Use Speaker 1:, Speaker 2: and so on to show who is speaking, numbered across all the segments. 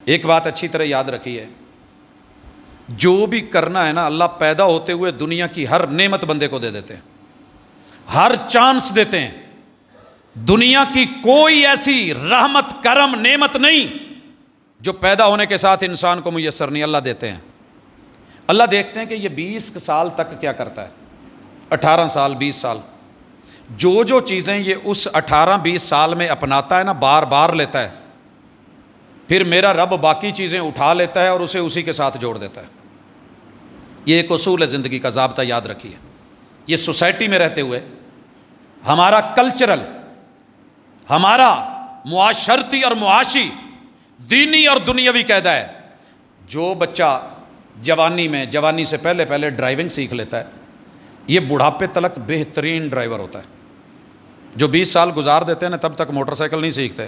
Speaker 1: ایک بات اچھی طرح یاد رکھیے، جو بھی کرنا ہے نا، اللہ پیدا ہوتے ہوئے دنیا کی ہر نعمت بندے کو دے دیتے ہیں، ہر چانس دیتے ہیں۔ دنیا کی کوئی ایسی رحمت کرم نعمت نہیں جو پیدا ہونے کے ساتھ انسان کو میسر نہیں، اللہ دیتے ہیں۔ اللہ دیکھتے ہیں کہ یہ 20 سال تک کیا کرتا ہے، 18 سال 20 سال، جو چیزیں یہ اس 18-20 سال میں اپناتا ہے نا، بار بار لیتا ہے، پھر میرا رب باقی چیزیں اٹھا لیتا ہے اور اسے اسی کے ساتھ جوڑ دیتا ہے۔ یہ ایک اصول ہے زندگی کا، ضابطہ یاد رکھیے۔ یہ سوسائٹی میں رہتے ہوئے ہمارا کلچرل، ہمارا معاشرتی اور معاشی، دینی اور دنیاوی قاعدہ ہے۔ جو بچہ جوانی سے پہلے ڈرائیونگ سیکھ لیتا ہے، یہ بڑھاپے تلک بہترین ڈرائیور ہوتا ہے۔ جو 20 سال گزار دیتے ہیں نا، تب تک موٹر سائیکل نہیں سیکھتے،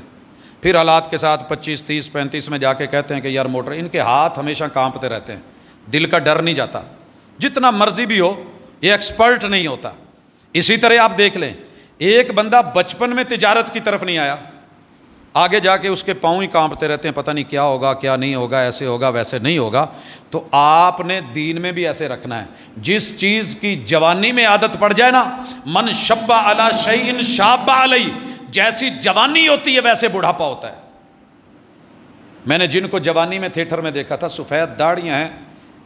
Speaker 1: پھر حالات کے ساتھ 25 30 35 میں جا کے کہتے ہیں کہ یار موٹر، ان کے ہاتھ ہمیشہ کانپتے رہتے ہیں، دل کا ڈر نہیں جاتا، جتنا مرضی بھی ہو یہ ایکسپرٹ نہیں ہوتا۔ اسی طرح آپ دیکھ لیں، ایک بندہ بچپن میں تجارت کی طرف نہیں آیا، آگے جا کے اس کے پاؤں ہی کانپتے رہتے ہیں، پتہ نہیں کیا ہوگا کیا نہیں ہوگا، ایسے ہوگا ویسے نہیں ہوگا۔ تو آپ نے دین میں بھی ایسے رکھنا ہے، جس چیز کی جوانی میں عادت پڑ جائے نا، من شب علی شیء شاب علیہ، جیسی جوانی ہوتی ہے ویسے بڑھاپا ہوتا ہے۔ میں نے جن کو جوانی میں تھیٹر میں دیکھا تھا، سفید داڑیاں ہیں،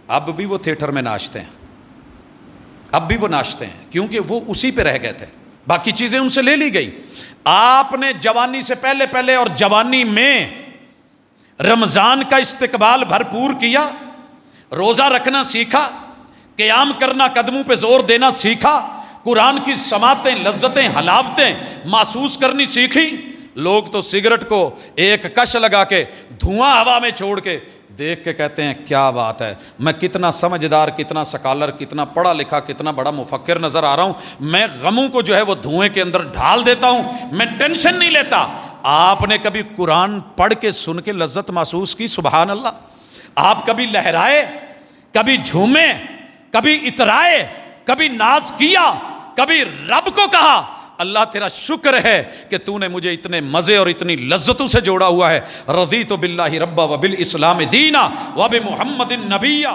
Speaker 1: اب بھی وہ تھیٹر میں ناچتے ہیں، اب بھی وہ ناچتے ہیں، کیونکہ وہ اسی پہ رہ گئے تھے، باقی چیزیں ان سے لے لی گئی۔ آپ نے جوانی سے پہلے اور جوانی میں رمضان کا استقبال بھرپور کیا، روزہ رکھنا سیکھا، قیام کرنا، قدموں پہ زور دینا سیکھا، قرآن کی سماعتیں، لذتیں، حلاوتیں محسوس کرنی سیکھی۔ لوگ تو سگریٹ کو ایک کش لگا کے دھواں ہوا میں چھوڑ کے دیکھ کے کہتے ہیں کیا بات ہے، میں کتنا سمجھدار، کتنا سکالر، کتنا پڑھا لکھا، کتنا بڑا مفکر نظر آ رہا ہوں، میں غموں کو جو ہے وہ دھوئیں کے اندر ڈھال دیتا ہوں، میں ٹینشن نہیں لیتا۔ آپ نے کبھی قرآن پڑھ کے سن کے لذت محسوس کی؟ سبحان اللہ۔ آپ کبھی لہرائے، کبھی جھومے، کبھی اترائے، کبھی ناز کیا، کبھی رب کو کہا اللہ تیرا شکر ہے کہ تو نے مجھے اتنے مزے اور اتنی لذتوں سے جوڑا ہوا ہے، رضیت باللہ ربا وبالاسلام دینا وبمحمد نبیہ۔